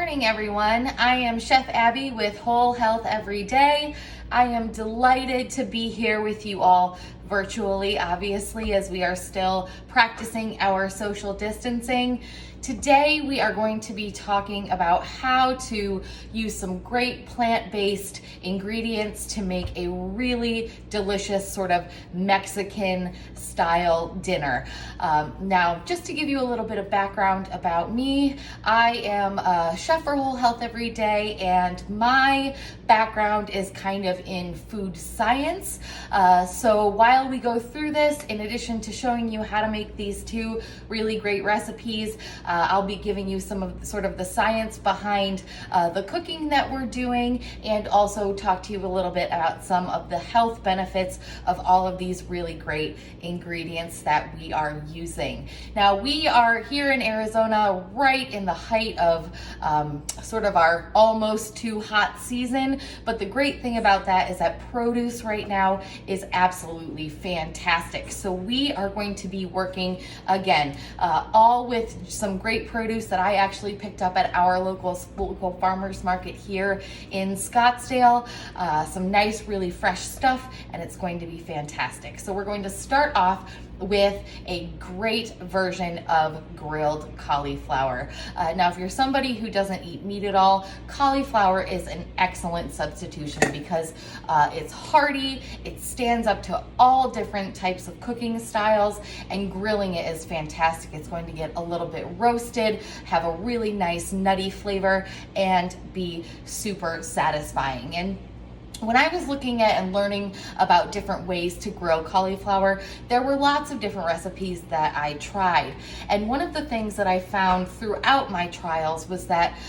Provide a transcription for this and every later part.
morning, everyone. I am Chef Abby with Whole Health Every Day. I am delighted to be here with you all virtually, obviously, as we are still practicing our social distancing. Today, we are going to be talking about how to use some great plant-based ingredients to make a really delicious sort of Mexican style dinner. Now, just to give you a little bit of background about me, I am a chef for Whole Health Every Day, and my background is kind of in food science. So while we go through this, in addition to showing you how to make these two really great recipes, I'll be giving you some of sort of the science behind the cooking that we're doing, and also talk to you a little bit about some of the health benefits of all of these really great ingredients that we are using. Now, we are here in Arizona right in the height of sort of our almost too hot season, but the great thing about that is that produce right now is absolutely fantastic. So we are going to be working again, all with some great produce that I actually picked up at our local farmers market here in Scottsdale. Some nice, really fresh stuff, and it's going to be fantastic. So we're going to start off with a great version of grilled cauliflower. Now, if you're somebody who doesn't eat meat at all, cauliflower is an excellent substitution because it's hearty, it stands up to all different types of cooking styles, and grilling it is fantastic. It's going to get a little bit roasted, have a really nice nutty flavor, and be super satisfying. And when I was looking at and learning about different ways to grill cauliflower, there were lots of different recipes that I tried. And one of the things that I found throughout my trials was that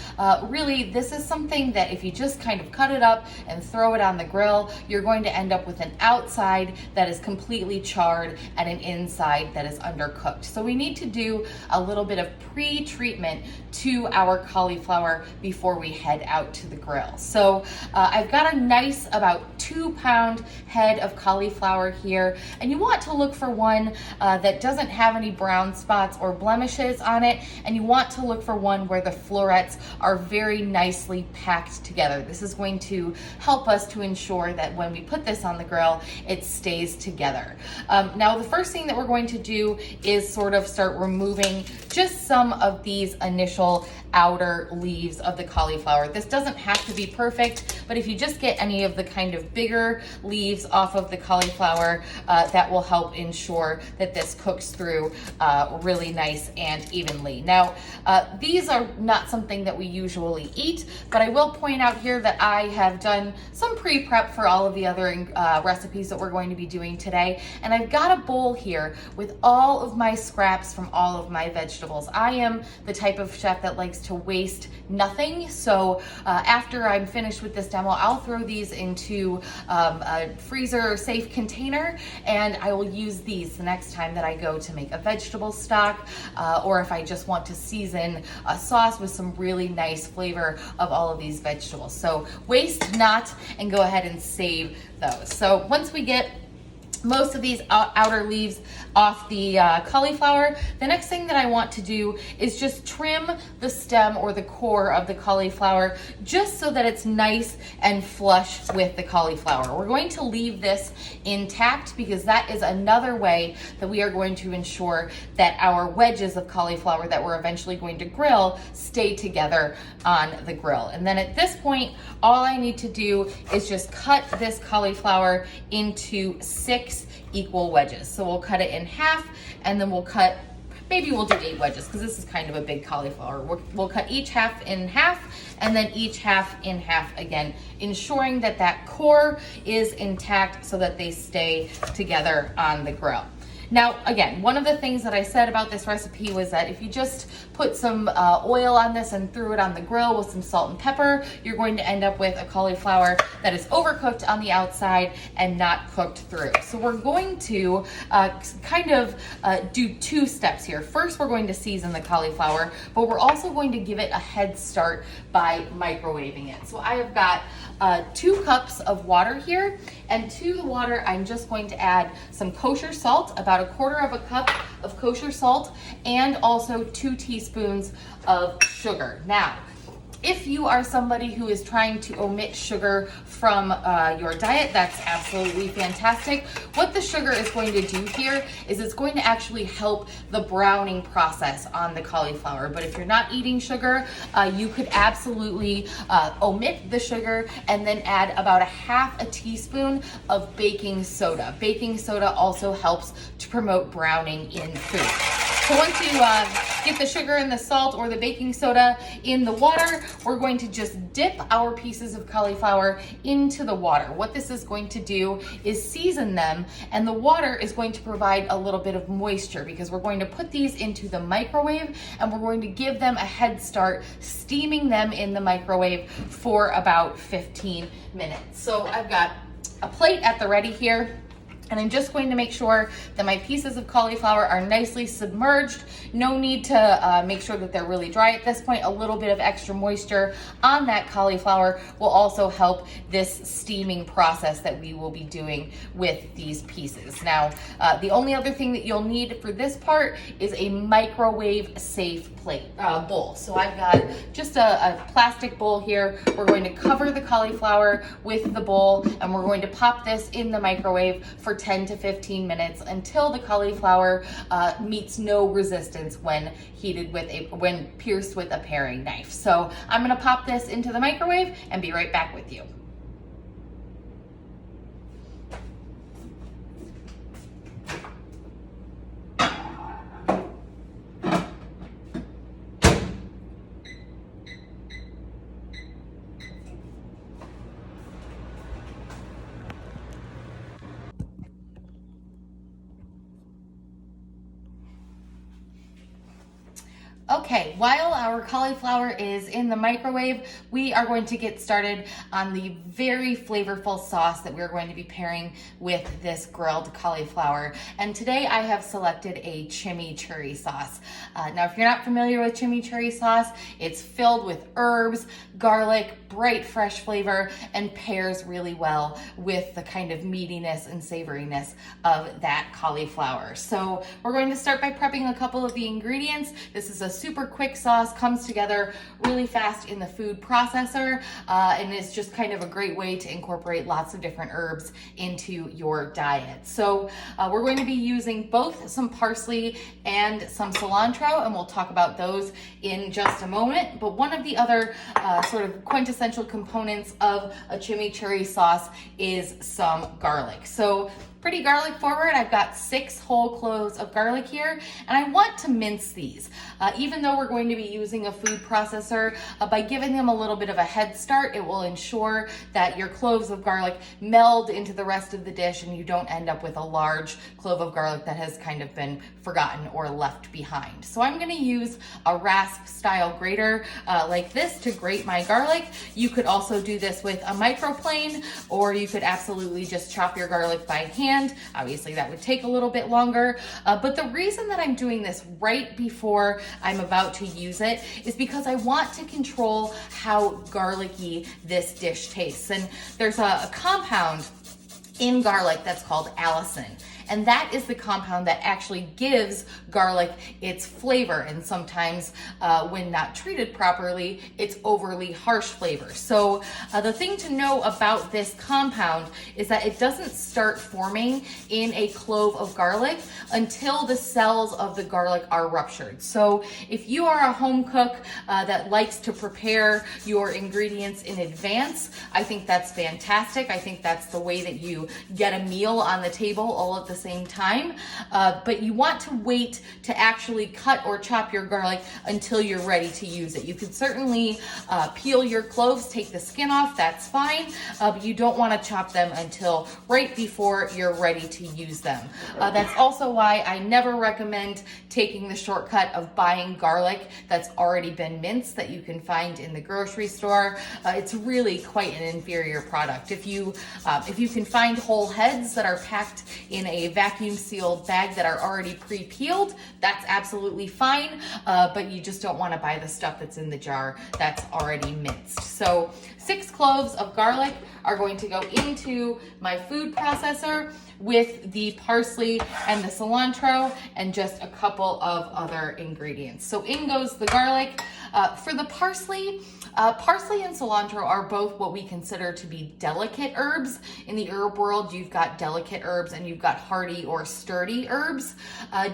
really this is something that if you just kind of cut it up and throw it on the grill, you're going to end up with an outside that is completely charred and an inside that is undercooked. So we need to do a little bit of pre-treatment to our cauliflower before we head out to the grill. So I've got a nice about 2-pound head of cauliflower here, and you want to look for one that doesn't have any brown spots or blemishes on it, and you want to look for one where the florets are very nicely packed together. This is going to help us to ensure that when we put this on the grill, it stays together. Now, the first thing that we're going to do is sort of start removing just some of these initial outer leaves of the cauliflower. This doesn't have to be perfect, but if you just get any of the kind of bigger leaves off of the cauliflower, that will help ensure that this cooks through really nice and evenly. Now, these are not something that we usually eat, but I will point out here that I have done some pre-prep for all of the other recipes that we're going to be doing today, and I've got a bowl here with all of my scraps from all of my vegetables. I am the type of chef that likes to waste nothing, so after I'm finished with this demo, I'll throw these into a freezer safe container, and I will use these the next time that I go to make a vegetable stock, or if I just want to season a sauce with some really nice flavor of all of these vegetables. So waste not, and go ahead and save those. So once we get most of these outer leaves off the cauliflower, the next thing that I want to do is just trim the stem or the core of the cauliflower just so that it's nice and flush with the cauliflower. We're going to leave this intact because that is another way that we are going to ensure that our wedges of cauliflower that we're eventually going to grill stay together on the grill. And then at this point, all I need to do is just cut this cauliflower into 6 equal wedges. So we'll cut it in half, and then we'll cut, maybe we'll do 8 wedges because this is kind of a big cauliflower. We'll cut each half in half, and then each half in half again, ensuring that that core is intact so that they stay together on the grill. Now, again, one of the things that I said about this recipe was that if you just put some oil on this and threw it on the grill with some salt and pepper, you're going to end up with a cauliflower that is overcooked on the outside and not cooked through. So we're going to do 2 steps here. First, we're going to season the cauliflower, but we're also going to give it a head start by microwaving it. So I have got 2 cups of water here, and to the water, I'm just going to add some kosher salt, about 1/4 cup of kosher salt, and also 2 teaspoons of sugar. Now, If you are somebody who is trying to omit sugar from your diet, that's absolutely fantastic. What the sugar is going to do here is it's going to actually help the browning process on the cauliflower. But if you're not eating sugar, you could absolutely omit the sugar and then add about a half a teaspoon of baking soda. Baking soda also helps to promote browning in food. So once you get the sugar and the salt or the baking soda in the water, we're going to just dip our pieces of cauliflower into the water. What this is going to do is season them, and the water is going to provide a little bit of moisture because we're going to put these into the microwave and we're going to give them a head start, steaming them in the microwave for about 15 minutes. So I've got a plate at the ready here. And I'm just going to make sure that my pieces of cauliflower are nicely submerged. No need to make sure that they're really dry at this point. A little bit of extra moisture on that cauliflower will also help this steaming process that we will be doing with these pieces. Now, the only other thing that you'll need for this part is a microwave safe bowl. So I've got just a plastic bowl here. We're going to cover the cauliflower with the bowl, and we're going to pop this in the microwave for 10 to 15 minutes until the cauliflower meets no resistance when pierced with a paring knife. So I'm gonna pop this into the microwave and be right back with you. Okay, while our cauliflower is in the microwave, we are going to get started on the very flavorful sauce that we're going to be pairing with this grilled cauliflower. And today I have selected a chimichurri sauce. Now, if you're not familiar with chimichurri sauce, it's filled with herbs, garlic, bright fresh flavor, and pairs really well with the kind of meatiness and savoriness of that cauliflower. So we're going to start by prepping a couple of the ingredients. This is a super quick sauce, comes together really fast in the food processor, and it's just kind of a great way to incorporate lots of different herbs into your diet. So we're going to be using both some parsley and some cilantro, and we'll talk about those in just a moment. But one of the other sort of quintessential components of a chimichurri sauce is some garlic. So pretty garlic forward. I've got 6 whole cloves of garlic here, and I want to mince these. Even though we're going to be using a food processor, by giving them a little bit of a head start, it will ensure that your cloves of garlic meld into the rest of the dish and you don't end up with a large clove of garlic that has kind of been forgotten or left behind. So I'm gonna use a rasp style grater like this to grate my garlic. You could also do this with a microplane, or you could absolutely just chop your garlic by hand. Obviously that would take a little bit longer, but the reason that I'm doing this right before I'm about to use it is because I want to control how garlicky this dish tastes. And there's a compound in garlic that's called allicin. And that is the compound that actually gives garlic its flavor. And sometimes when not treated properly, it's overly harsh flavor. So the thing to know about this compound is that it doesn't start forming in a clove of garlic until the cells of the garlic are ruptured. So if you are a home cook that likes to prepare your ingredients in advance, I think that's fantastic. I think that's the way that you get a meal on the table all at the same time, but you want to wait to actually cut or chop your garlic until you're ready to use it. You can certainly peel your cloves, take the skin off, that's fine, but you don't want to chop them until right before you're ready to use them. That's also why I never recommend taking the shortcut of buying garlic that's already been minced that you can find in the grocery store. It's really quite an inferior product. If you can find whole heads that are packed in a vacuum sealed bag that are already pre-peeled, that's absolutely fine, but you just don't want to buy the stuff that's in the jar that's already minced. So 6 cloves of garlic are going to go into my food processor with the parsley and the cilantro and just a couple of other ingredients. So in goes the garlic. For the parsley, parsley and cilantro are both what we consider to be delicate herbs. In the herb world, you've got delicate herbs and you've got hardy or sturdy herbs.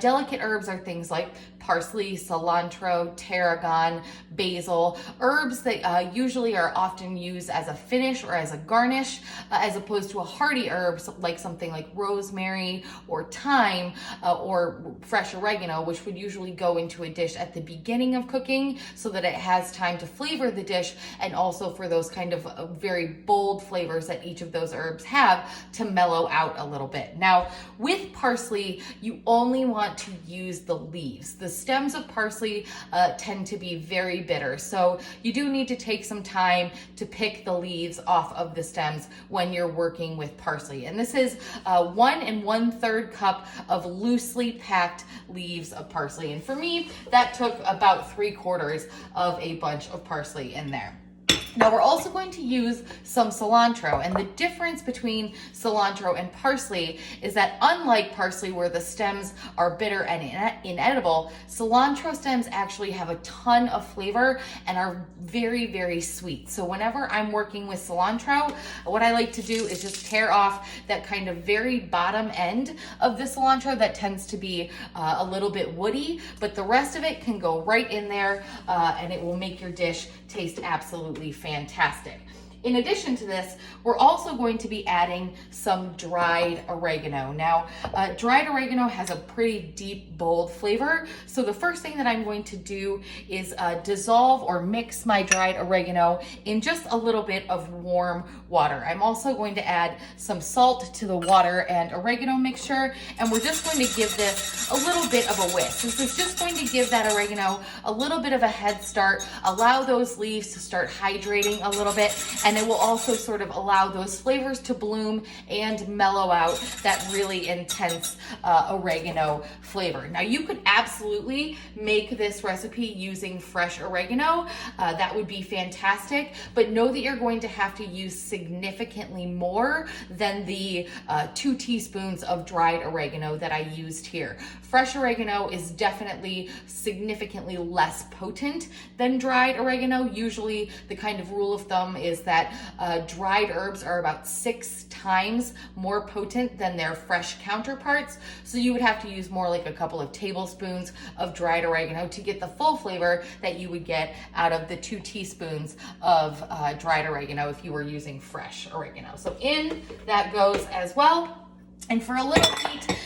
Delicate herbs are things like parsley, cilantro, tarragon, basil, herbs that usually are often used as a finish or as a garnish, as opposed to a hardy herb like something like rosemary or thyme or fresh oregano, which would usually go into a dish at the beginning of cooking so that it has time to flavor the dish, and also for those kind of very bold flavors that each of those herbs have to mellow out a little bit. Now, with parsley, you only want to use the leaves. The stems of parsley tend to be very bitter, so you do need to take some time to pick the leaves off of the stems when you're working with parsley. And this is 1 1/3 cup of loosely packed leaves of parsley. And for me, that took about 3/4 of a bunch of parsley in there. Now we're also going to use some cilantro, and the difference between cilantro and parsley is that unlike parsley where the stems are bitter and inedible, cilantro stems actually have a ton of flavor and are very, very sweet. So whenever I'm working with cilantro, what I like to do is just tear off that kind of very bottom end of the cilantro that tends to be a little bit woody, but the rest of it can go right in there and it will make your dish taste absolutely fantastic. In addition to this, we're also going to be adding some dried oregano. Now, dried oregano has a pretty deep, bold flavor. So the first thing that I'm going to do is dissolve or mix my dried oregano in just a little bit of warm water. I'm also going to add some salt to the water and oregano mixture, and we're just going to give this a little bit of a whisk. This is just going to give that oregano a little bit of a head start, allow those leaves to start hydrating a little bit, and it will also sort of allow those flavors to bloom and mellow out that really intense oregano flavor. Now, you could absolutely make this recipe using fresh oregano. That would be fantastic, but know that you're going to have to use significantly more than the 2 teaspoons of dried oregano that I used here. Fresh oregano is definitely significantly less potent than dried oregano. Usually the kind of rule of thumb is that dried herbs are about 6 times more potent than their fresh counterparts. So you would have to use more like a couple of tablespoons of dried oregano to get the full flavor that you would get out of the 2 teaspoons of dried oregano if you were using fresh oregano. So in that goes as well. And for a little heat,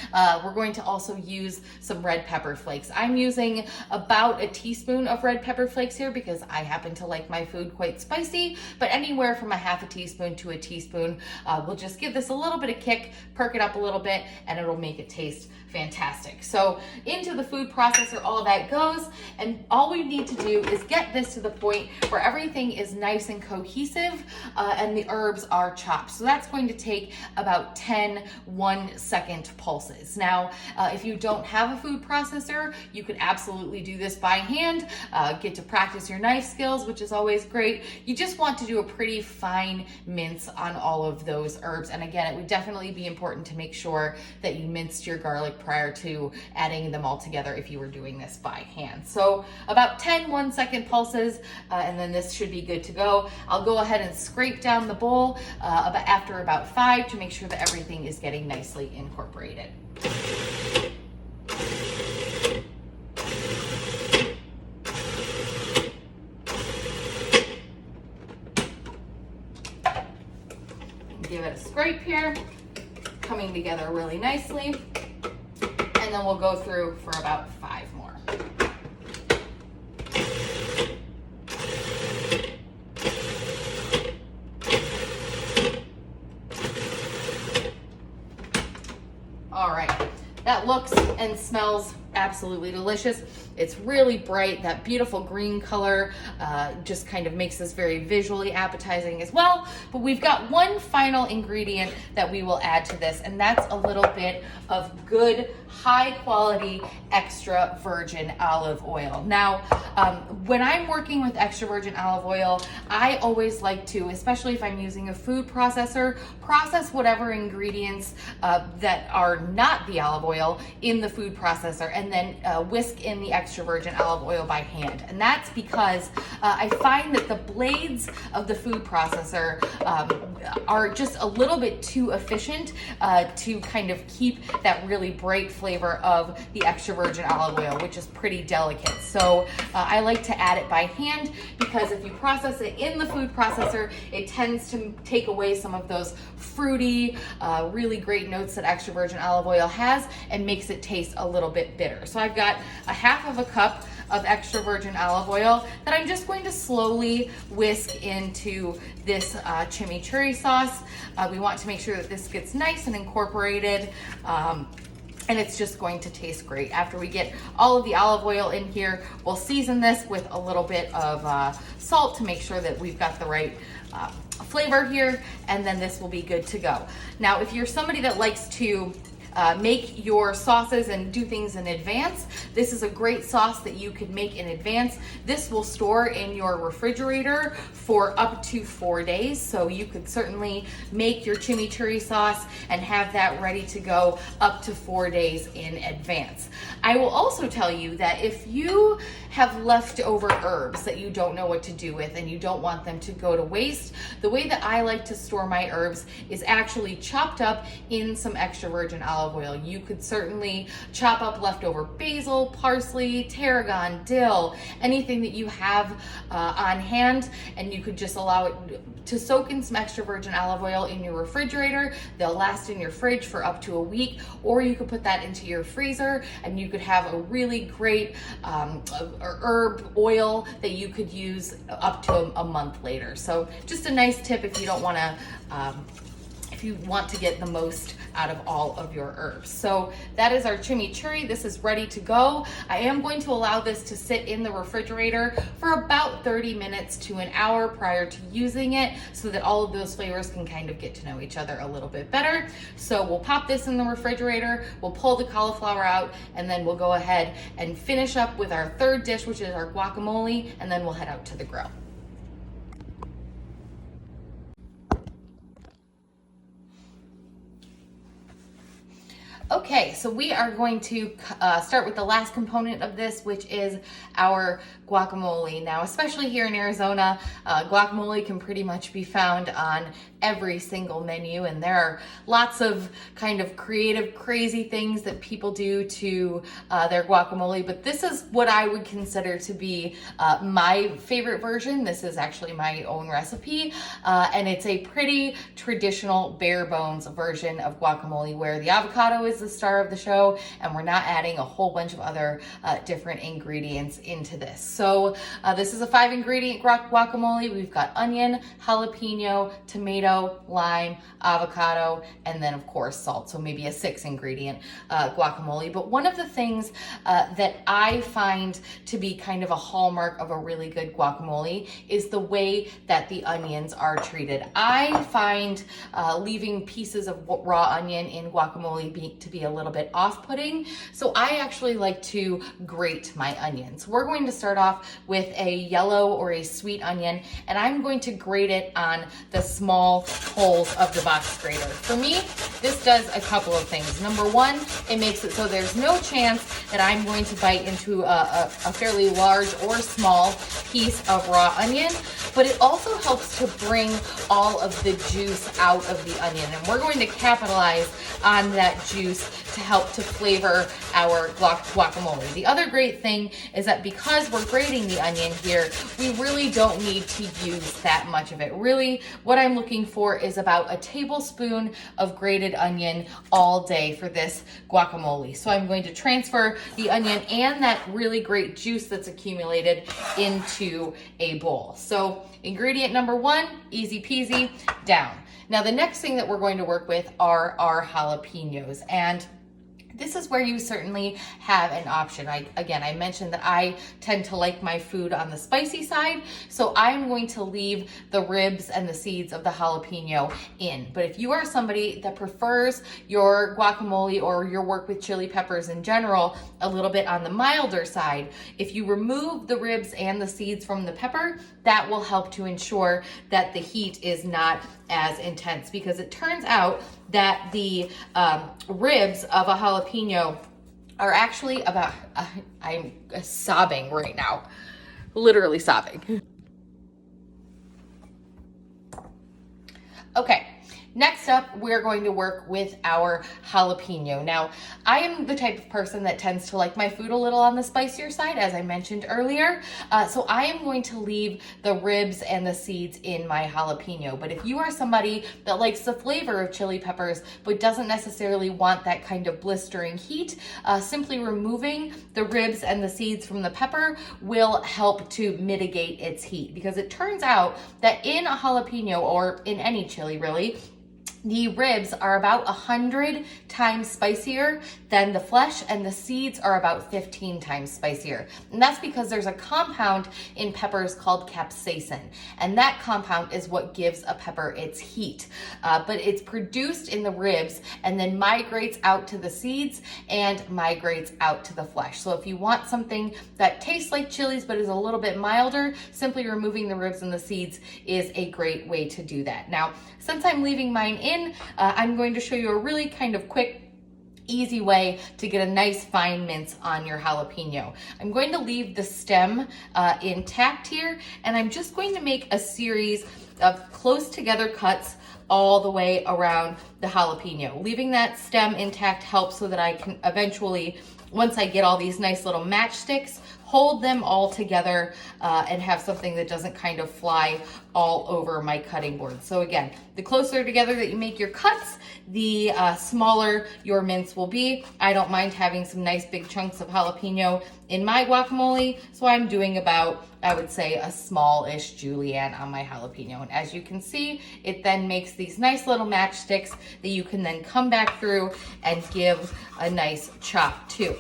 we're going to also use some red pepper flakes. I'm using about a teaspoon of red pepper flakes here because I happen to like my food quite spicy, but anywhere from a half a teaspoon to a teaspoon will just give this a little bit of kick, perk it up a little bit, and it'll make it taste fantastic. So into the food processor all that goes, and all we need to do is get this to the point where everything is nice and cohesive and the herbs are chopped. So that's going to take about 10 1-second pulses. Now, if you don't have a food processor, you could absolutely do this by hand, get to practice your knife skills, which is always great. You just want to do a pretty fine mince on all of those herbs. And again, it would definitely be important to make sure that you minced your garlic prior to adding them all together if you were doing this by hand. So about 10 1-second pulses, and then this should be good to go. I'll go ahead and scrape down the bowl after about 5 to make sure that everything is getting nicely incorporated. Give it a scrape here, coming together really nicely. And then we'll go through for about 5 more. All right, that looks and smells absolutely delicious. It's really bright, that beautiful green color just kind of makes this very visually appetizing as well. But we've got one final ingredient that we will add to this, and that's a little bit of good, high quality extra virgin olive oil. Now, when I'm working with extra virgin olive oil, I always like to, especially if I'm using a food processor, process whatever ingredients that are not the olive oil in the food processor, and then whisk in the extra virgin olive oil by hand. And that's because I find that the blades of the food processor are just a little bit too efficient to kind of keep that really bright flavor of the extra virgin olive oil, which is pretty delicate. So I like to add it by hand, because if you process it in the food processor, it tends to take away some of those fruity, really great notes that extra virgin olive oil has, and makes it taste a little bit bitter. So I've got a half of a cup of extra virgin olive oil that I'm just going to slowly whisk into this chimichurri sauce. We want to make sure that this gets nice and incorporated. And it's just going to taste great. After we get all of the olive oil in here, we'll season this with a little bit of salt to make sure that we've got the right flavor here, and then this will be good to go. Now, if you're somebody that likes to make your sauces and do things in advance, this is a great sauce that you could make in advance. This will store in your refrigerator for up to 4 days, so you could certainly make your chimichurri sauce and have that ready to go up to 4 days in advance. I will also tell you that if you have leftover herbs that you don't know what to do with and you don't want them to go to waste, the way that I like to store my herbs is actually chopped up in some extra virgin olive oil. You could certainly chop up leftover basil, parsley, tarragon, dill, anything that you have on hand, and you could just allow it to soak in some extra virgin olive oil in your refrigerator. They'll last in your fridge for up to a week, or you could put that into your freezer and you could have a really great herb oil that you could use up to a month later. So just a nice tip if you don't want to if you want to get the most out of all of your herbs. So that is our chimichurri. This is ready to go. I am going to allow this to sit in the refrigerator for about 30 minutes to an hour prior to using it, so that all of those flavors can kind of get to know each other a little bit better. So we'll pop this in the refrigerator, we'll pull the cauliflower out, and then we'll go ahead and finish up with our third dish, which is our guacamole, and then we'll head out to the grill. Okay, so we are going to start with the last component of this, which is our guacamole. Now, especially here in Arizona, guacamole can pretty much be found on every single menu, and there are lots of kind of creative, crazy things that people do to their guacamole, but this is what I would consider to be my favorite version. This is actually my own recipe, and it's a pretty traditional bare bones version of guacamole where the avocado is the star of the show, and we're not adding a whole bunch of other different ingredients into this. So this is a 5-ingredient guacamole. We've got onion, jalapeno, tomato, lime, avocado, and then of course salt. So maybe a 6-ingredient guacamole. But one of the things that I find to be kind of a hallmark of a really good guacamole is the way that the onions are treated. I find leaving pieces of raw onion in guacamole to be a little bit off-putting. So I actually like to grate my onions. We're going to start off with a yellow or a sweet onion, and I'm going to grate it on the small holes of the box grater. For me, this does a couple of things. Number one, it makes it so there's no chance that I'm going to bite into a fairly large or small piece of raw onion, but it also helps to bring all of the juice out of the onion, and we're going to capitalize on that juice to help to flavor our guacamole. The other great thing is that because we're grating the onion here, we really don't need to use that much of it. Really, what I'm looking for is about a tablespoon of grated onion all day for this guacamole. So I'm going to transfer the onion and that really great juice that's accumulated into a bowl. So ingredient number one, easy peasy, down. Now the next thing that we're going to work with are our jalapenos, and this is where you certainly have an option. I mentioned that I tend to like my food on the spicy side, so I'm going to leave the ribs and the seeds of the jalapeno in. But if you are somebody that prefers your guacamole or your work with chili peppers in general a little bit on the milder side, if you remove the ribs and the seeds from the pepper, that will help to ensure that the heat is not as intense, because it turns out that the ribs of a jalapeno are actually about, I'm sobbing right now, literally sobbing. Okay. Next up, we're going to work with our jalapeno. Now, I am the type of person that tends to like my food a little on the spicier side, as I mentioned earlier. So I am going to leave the ribs and the seeds in my jalapeno. But if you are somebody that likes the flavor of chili peppers, but doesn't necessarily want that kind of blistering heat, simply removing the ribs and the seeds from the pepper will help to mitigate its heat. Because it turns out that in a jalapeno, or in any chili really, the ribs are about 100 times spicier than the flesh, and the seeds are about 15 times spicier. And that's because there's a compound in peppers called capsaicin, and that compound is what gives a pepper its heat. But it's produced in the ribs and then migrates out to the seeds and migrates out to the flesh. So if you want something that tastes like chilies but is a little bit milder, simply removing the ribs and the seeds is a great way to do that. Now, since I'm leaving mine in, I'm going to show you a really kind of quick, easy way to get a nice fine mince on your jalapeno. I'm going to leave the stem intact here, and I'm just going to make a series of close together cuts all the way around the jalapeno. Leaving that stem intact helps so that I can eventually, once I get all these nice little matchsticks, hold them all together and have something that doesn't kind of fly all over my cutting board. So again, the closer together that you make your cuts, the smaller your mince will be. I don't mind having some nice big chunks of jalapeno in my guacamole, so I'm doing about, I would say, a small-ish julienne on my jalapeno. And as you can see, it then makes these nice little matchsticks that you can then come back through and give a nice chop to.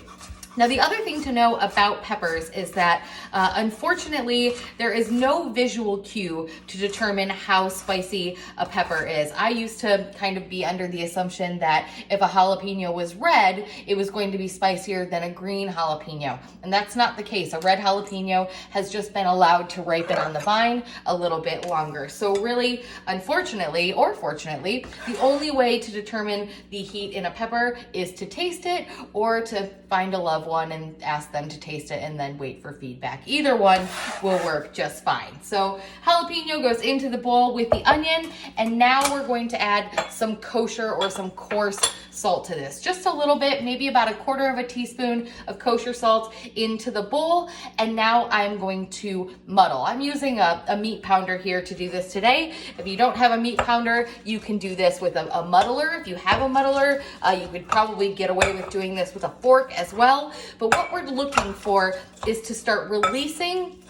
Now, the other thing to know about peppers is that unfortunately, there is no visual cue to determine how spicy a pepper is. I used to kind of be under the assumption that if a jalapeno was red, it was going to be spicier than a green jalapeno. And that's not the case. A red jalapeno has just been allowed to ripen on the vine a little bit longer. So really, unfortunately, or fortunately, the only way to determine the heat in a pepper is to taste it or to find a loved one and ask them to taste it and then wait for feedback. Either one will work just fine. So jalapeno goes into the bowl with the onion, and now we're going to add some kosher or some coarse salt to this. Just a little bit, maybe about 1/4 teaspoon of kosher salt into the bowl, and now I'm going to muddle. I'm using a meat pounder here to do this today. If you don't have a meat pounder, you can do this with a muddler. If you have a muddler, you could probably get away with doing this with a fork as well. But what we're looking for is to start releasing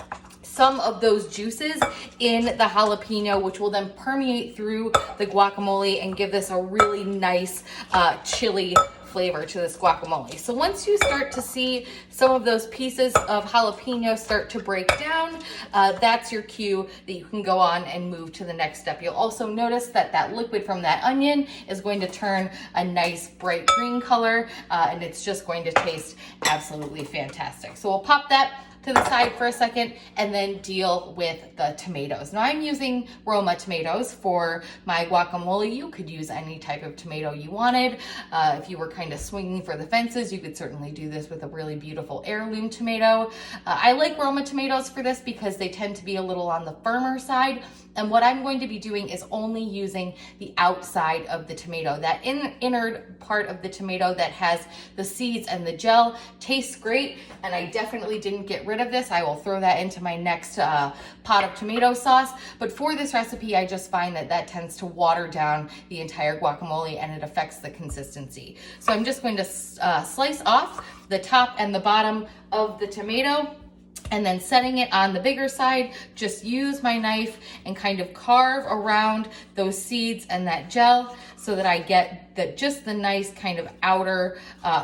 some of those juices in the jalapeno, which will then permeate through the guacamole and give this a really nice chili flavor to this guacamole. So once you start to see some of those pieces of jalapeno start to break down, that's your cue that you can go on and move to the next step. You'll also notice that that liquid from that onion is going to turn a nice bright green color, and it's just going to taste absolutely fantastic. So we'll pop that to the side for a second and then deal with the tomatoes. Now I'm using Roma tomatoes for my guacamole. You could use any type of tomato you wanted. If you were kind of swinging for the fences, you could certainly do this with a really beautiful heirloom tomato. I like Roma tomatoes for this because they tend to be a little on the firmer side. And what I'm going to be doing is only using the outside of the tomato. That inner part of the tomato that has the seeds and the gel tastes great, and I definitely didn't get rid of this. I will throw that into my next pot of tomato sauce. But for this recipe, I just find that that tends to water down the entire guacamole and it affects the consistency. So I'm just going to slice off the top and the bottom of the tomato, and then setting it on the bigger side, just use my knife and kind of carve around those seeds and that gel so that I get just the nice kind of outer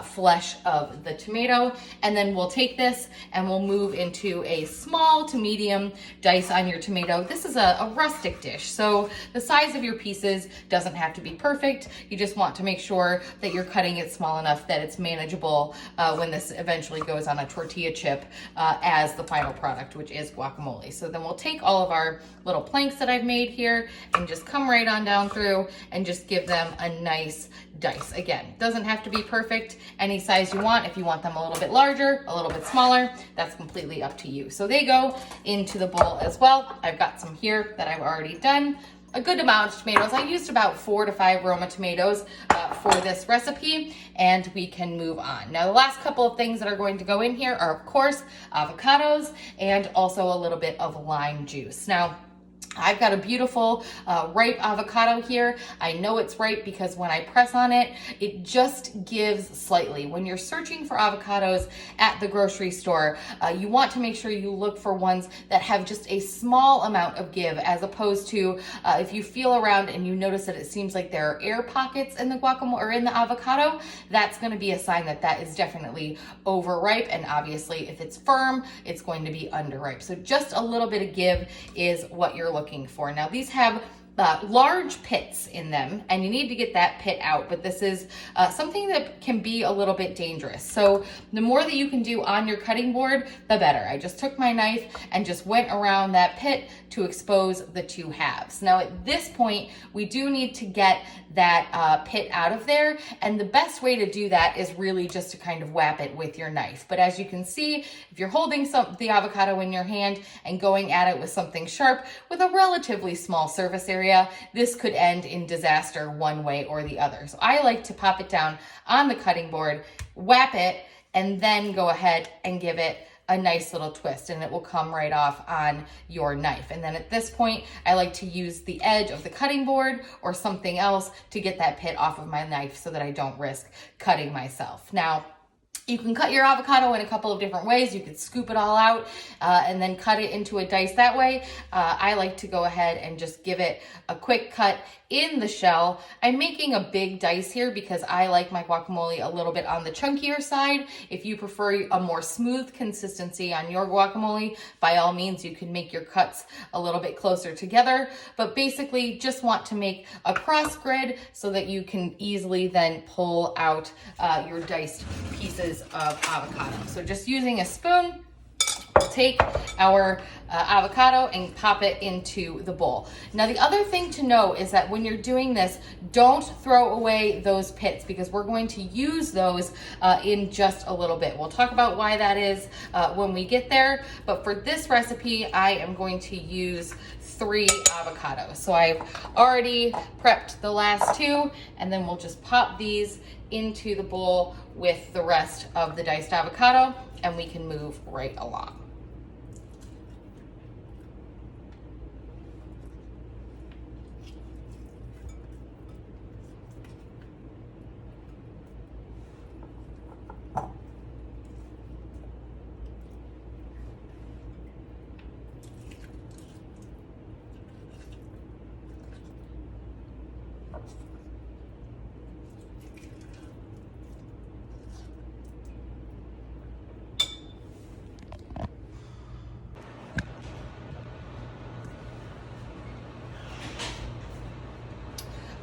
flesh of the tomato. And then we'll take this and we'll move into a small to medium dice on your tomato. This is a rustic dish, so the size of your pieces doesn't have to be perfect. You just want to make sure that you're cutting it small enough that it's manageable when this eventually goes on a tortilla chip as the final product, which is guacamole. So then we'll take all of our little planks that I've made here and just come right on down through and just give them a nice dice. Again, doesn't have to be perfect, any size you want. If you want them a little bit larger, a little bit smaller, that's completely up to you. So they go into the bowl as well. I've got some here that I've already done. A good amount of tomatoes. I used about 4 to 5 Roma tomatoes for this recipe, and we can move on. Now, the last couple of things that are going to go in here are, of course, avocados and also a little bit of lime juice. Now, I've got a beautiful ripe avocado here. I know it's ripe because when I press on it, it just gives slightly. When you're searching for avocados at the grocery store, you want to make sure you look for ones that have just a small amount of give, as opposed to if you feel around and you notice that it seems like there are air pockets in the guacamole or in the avocado, that's going to be a sign that that is definitely overripe. And obviously, if it's firm, it's going to be underripe. So just a little bit of give is what you're looking for. Now, these have large pits in them, and you need to get that pit out, but this is something that can be a little bit dangerous. So the more that you can do on your cutting board, the better. I just took my knife and just went around that pit to expose the 2 halves. Now at this point, we do need to get that pit out of there, and the best way to do that is really just to kind of whap it with your knife. But as you can see, if you're holding the avocado in your hand and going at it with something sharp with a relatively small surface area, this could end in disaster one way or the other. So I like to pop it down on the cutting board, whap it, and then go ahead and give it a nice little twist, and it will come right off on your knife. And then at this point, I like to use the edge of the cutting board or something else to get that pit off of my knife so that I don't risk cutting myself. Now, you can cut your avocado in a couple of different ways. You could scoop it all out and then cut it into a dice that way. I like to go ahead and just give it a quick cut in the shell. I'm making a big dice here because I like my guacamole a little bit on the chunkier side. If you prefer a more smooth consistency on your guacamole, by all means, you can make your cuts a little bit closer together. But basically, just want to make a cross grid so that you can easily then pull out your diced pieces of avocado. So just using a spoon, we'll take our avocado and pop it into the bowl. Now, the other thing to know is that when you're doing this, don't throw away those pits because we're going to use those in just a little bit. We'll talk about why that is when we get there. But for this recipe, I am going to use 3 avocados. So I've already prepped the last 2, and then we'll just pop these into the bowl with the rest of the diced avocado, and we can move right along.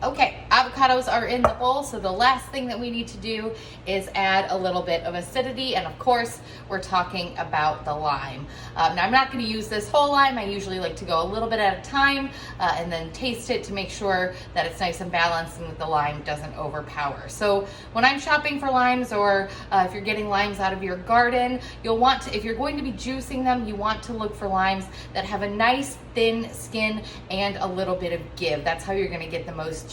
Okay, avocados are in the bowl, so the last thing that we need to do is add a little bit of acidity, and of course, we're talking about the lime. Now, I'm not going to use this whole lime. I usually like to go a little bit at a time and then taste it to make sure that it's nice and balanced and that the lime doesn't overpower. So when I'm shopping for limes, or if you're getting limes out of your garden, you'll want to, if you're going to be juicing them, you want to look for limes that have a nice thin skin and a little bit of give. That's how you're going to get the most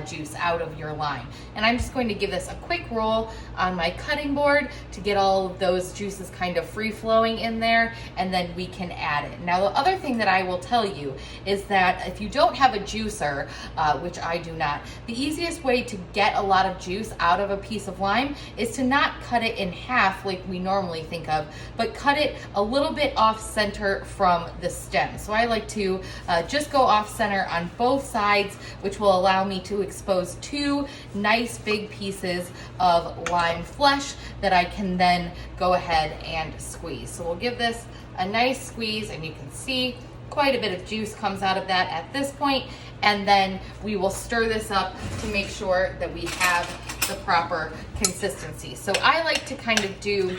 juice out of your lime. And I'm just going to give this a quick roll on my cutting board to get all of those juices kind of free flowing in there, and then we can add it. Now, the other thing that I will tell you is that if you don't have a juicer, which I do not, the easiest way to get a lot of juice out of a piece of lime is to not cut it in half like we normally think of, but cut it a little bit off center from the stem. So I like to just go off center on both sides, which will allow me to expose decompose 2 nice big pieces of lime flesh that I can then go ahead and squeeze. So we'll give this a nice squeeze, and you can see quite a bit of juice comes out of that at this point. And then we will stir this up to make sure that we have the proper consistency. So I like to kind of do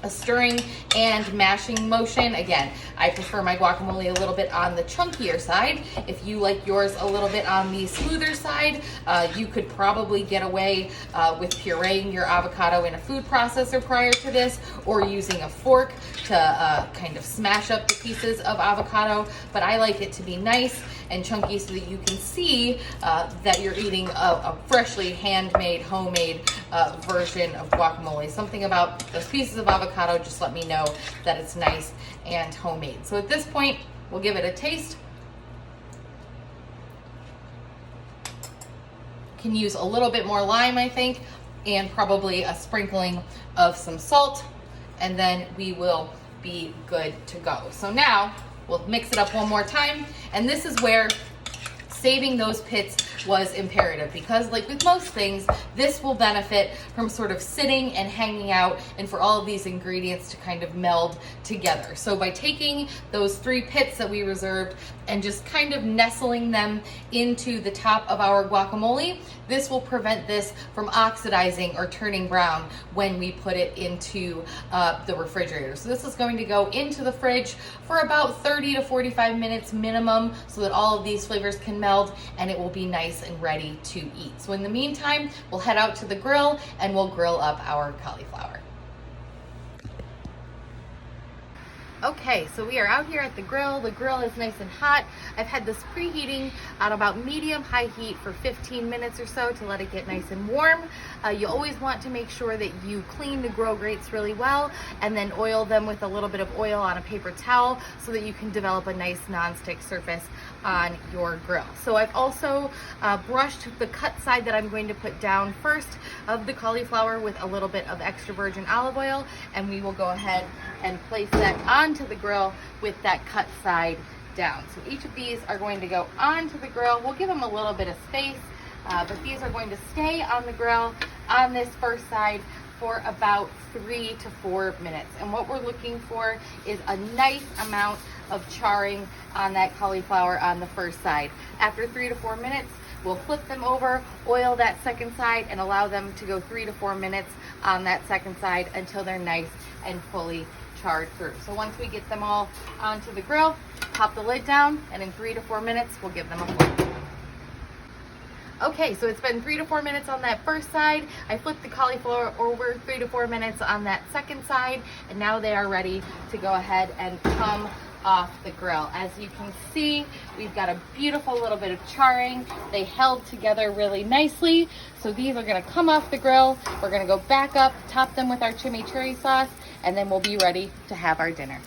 a stirring and mashing motion. Again, I prefer my guacamole a little bit on the chunkier side. If you like yours a little bit on the smoother side, you could probably get away with pureeing your avocado in a food processor prior to this, or using a fork to kind of smash up the pieces of avocado. But I like it to be nice and chunky so that you can see that you're eating a freshly handmade, homemade version of guacamole. Something about those pieces of avocado just let me know that it's nice and homemade. So at this point, we'll give it a taste. Can use a little bit more lime, I think, and probably a sprinkling of some salt, and then we will be good to go. So now we'll mix it up one more time, and this is where saving those pits was imperative, because like with most things, this will benefit from sort of sitting and hanging out, and for all of these ingredients to kind of meld together. So by taking those 3 pits that we reserved and just kind of nestling them into the top of our guacamole, this will prevent this from oxidizing or turning brown when we put it into the refrigerator. So this is going to go into the fridge for about 30 to 45 minutes minimum, so that all of these flavors can meld and it will be nice and ready to eat. So in the meantime, we'll head out to the grill and we'll grill up our cauliflower. Okay, so we are out here at the grill. The grill is nice and hot. I've had this preheating on about medium-high heat for 15 minutes or so to let it get nice and warm. You always want to make sure that you clean the grill grates really well and then oil them with a little bit of oil on a paper towel so that you can develop a nice nonstick surface on your grill. So I've also brushed the cut side that I'm going to put down first of the cauliflower with a little bit of extra virgin olive oil, and we will go ahead and place that onto the grill with that cut side down. So each of these are going to go onto the grill. We'll give them a little bit of space, but these are going to stay on the grill on this first side for about 3 to 4 minutes. And what we're looking for is a nice amount of charring on that cauliflower on the first side. After 3 to 4 minutes, we'll flip them over, oil that second side, and allow them to go 3 to 4 minutes on that second side until they're nice and fully charred through. So once we get them all onto the grill, pop the lid down, and in 3 to 4 minutes, we'll give them a flip. Okay, so it's been 3 to 4 minutes on that first side. I flipped the cauliflower over 3 to 4 minutes on that second side, and now they are ready to go ahead and come off the grill. As you can see, we've got a beautiful little bit of charring. They held together really nicely. So these are gonna come off the grill. We're gonna go back up, top them with our chimichurri sauce, and then we'll be ready to have our dinner.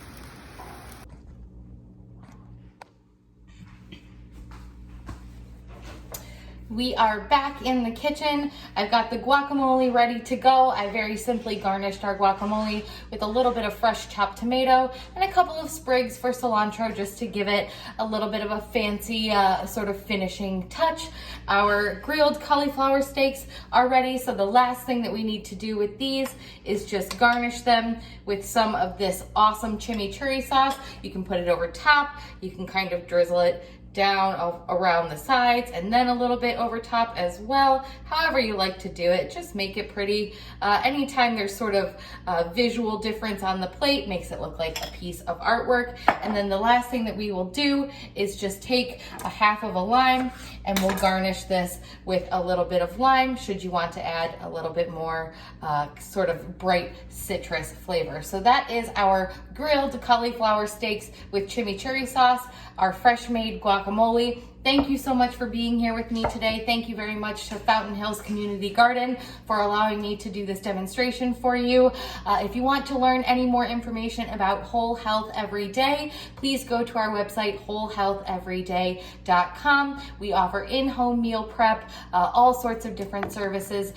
We are back in the kitchen. I've got the guacamole ready to go. I very simply garnished our guacamole with a little bit of fresh chopped tomato and a couple of sprigs for cilantro, just to give it a little bit of a fancy sort of finishing touch. Our grilled cauliflower steaks are ready, so the last thing that we need to do with these is just garnish them with some of this awesome chimichurri sauce. You can put it over top, you can kind of drizzle it down around the sides and then a little bit over top as well. However you like to do it, just make it pretty. Anytime there's sort of a visual difference on the plate, makes it look like a piece of artwork. And then the last thing that we will do is just take a half of a lime and we'll garnish this with a little bit of lime, should you want to add a little bit more sort of bright citrus flavor. So that is our grilled cauliflower steaks with chimichurri sauce, our fresh made guacamole. Thank you so much for being here with me today. Thank you very much to Fountain Hills Community Garden for allowing me to do this demonstration for you. If you want to learn any more information about Whole Health Every Day, please go to our website, wholehealtheveryday.com. We offer in-home meal prep, all sorts of different services,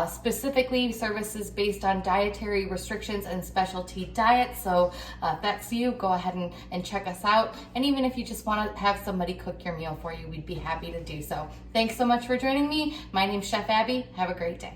specifically services based on dietary restrictions and specialty diets. So if that's you, go ahead and check us out. And even if you just want to have somebody cook your meal for for you, we'd be happy to do so. Thanks so much for joining me. My name's Chef Abby. Have a great day.